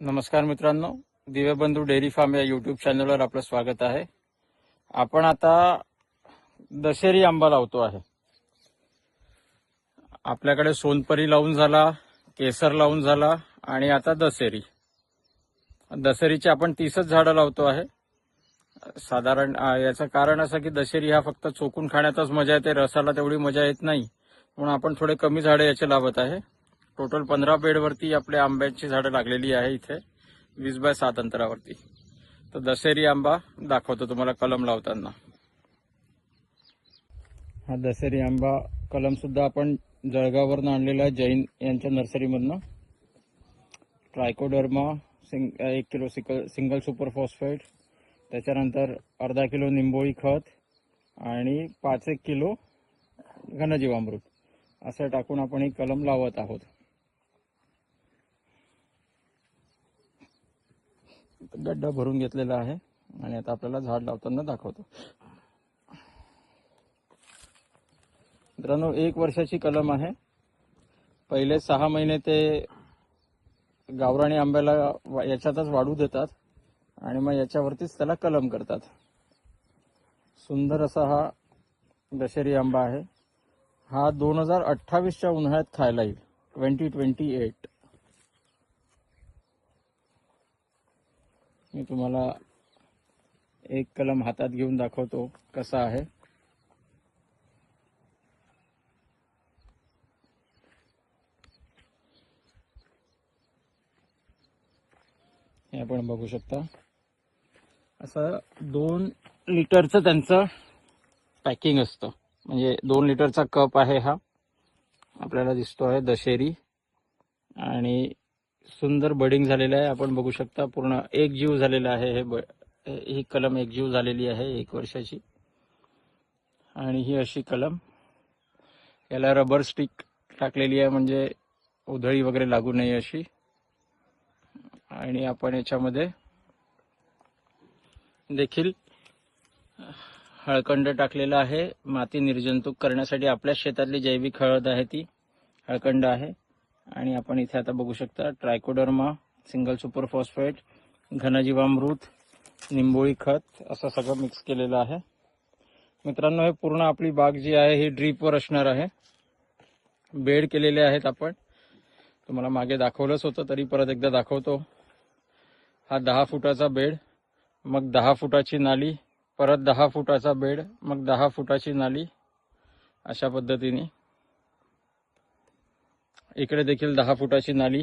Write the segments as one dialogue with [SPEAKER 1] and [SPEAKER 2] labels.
[SPEAKER 1] नमस्कार मित्रांनो, दिव्यबंधू dairy form या यूट्यूब चॅनलवर आपलं स्वागत आहे। आपण आता दशेरी आंबा लावतो आहे। आपल्याकडे सोनपरी लावून झाला, केसर लावून झाला आणि आता दशेरीची आपण 30च झाडं लावतो आहे। साधारण याचं कारण असं की दशेरी हा फक्त चोकून खाण्यातच मजा येते, रसाला तेवढी मजा येत नाही, म्हणून आपण थोडे कमी झाडे याचे लावत आहे। टोटल 15 बेडवरती आपल्या आंब्याची झाडं लागलेली आहे इथे 20 बाय 7 अंतरावरती। तर दशेरी आंबा दाखवतो तुम्हाला कलम लावताना। हा दशेरी आंबा कलम सुद्धा आपण जळगाववरून आणलेला आहे, जैन यांच्या नर्सरीमधनं। Trichoderma 1 kilo single super phosphate, त्याच्यानंतर अर्धा किलो निंबोळी खत आणि 5-1 किलो घनजीवामृत असं टाकून आपण ही कलम लावत आहोत। गड्डा भरून घेतलेला आहे आणि आता आपल्याला झाड लावताना दाखवतो। मित्रांनो, 1 वर्षाची कलम आहे। पहिले 6 महिने ते गावराणी आंब्याला याच्यातच वाढू देतात आणि मग याच्यावरतीच त्याला कलम करतात। सुंदर असा हा दशेरी आंबा आहे। हा 2028च्या उन्हाळ्यात खायला येईल, 2028। मी तुम्हाला एक कलम हातात घेऊन दाखवतो कसा आहे। हे आपण बघू शकता, असं 2 लिटरचं त्यांचं पॅकिंग असतं। म्हणजे 2 लिटरचा कप आहे हा, आपल्याला दिसतो आहे दशेरी, आणि सुंदर बडिंग झालेलं आहे। आपण बघू शकता पूर्ण एकजीव झालेला आहे। ही कलम एकजीव झालेली आहे 1 वर्षाची। आणि ही अशी कलम, याला रबर स्टिक टाकलेली आहे म्हणजे उधळी वगैरे लागू नये अशी। आणि आपण याच्यामध्ये देखील हळकंड टाकलेला आहे, माती निर्जंतुक करण्यासाठी। आपल्या शेतातली जैविक हळद आहे ती हळकंड आहे। आणि आपण इथे आता बघू शकता ट्रायकोडर्मा सिंगल सुपर फॉस्फेट, घनजीवामृत, निंबोळी खत असं सगळं मिक्स केलेलं आहे। मित्रांनो, हे पूर्ण आपली बाग जी आहे ही ड्रीपवर असणार आहे। बेड केलेले आहेत आपण, तुम्हाला मागे दाखवलंच होतं तरी परत एकदा दाखवतो। हा 10 फुटाचा बेड, मग 10 फुटाची नाली, परत 10 फुटाचा बेड, मग 10 फुटाची नाली, अशा पद्धतीने। इकडे देखील 10 फुटाची नाली।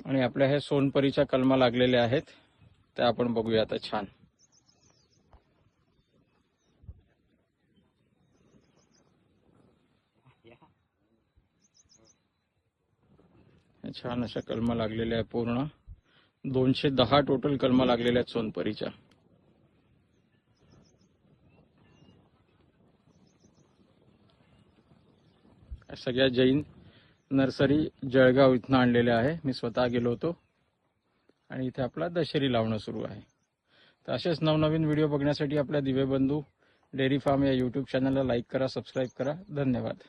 [SPEAKER 1] आणि आपल्या हे सोनपरीच्या कलमा लागलेल्या आहेत, त्या आपण बघूया आता। छान छान अशा कलमा लागलेल्या आहे। पूर्ण 210 टोटल कलमा लागलेल्या आहेत सोनपरीच्या। सगळ्या जैन नर्सरी जळगाव इथनं आणलेल्या आहे। मी स्वतः गेलो होतो आणि इथे आपला दशेरी लावणं सुरू आहे। तर असेच नवनवीन व्हिडिओ बघण्यासाठी आपल्या दिव्यबंधू डेअरी फार्म या यूट्यूब चॅनलला लाईक करा, सबस्क्राईब करा। धन्यवाद।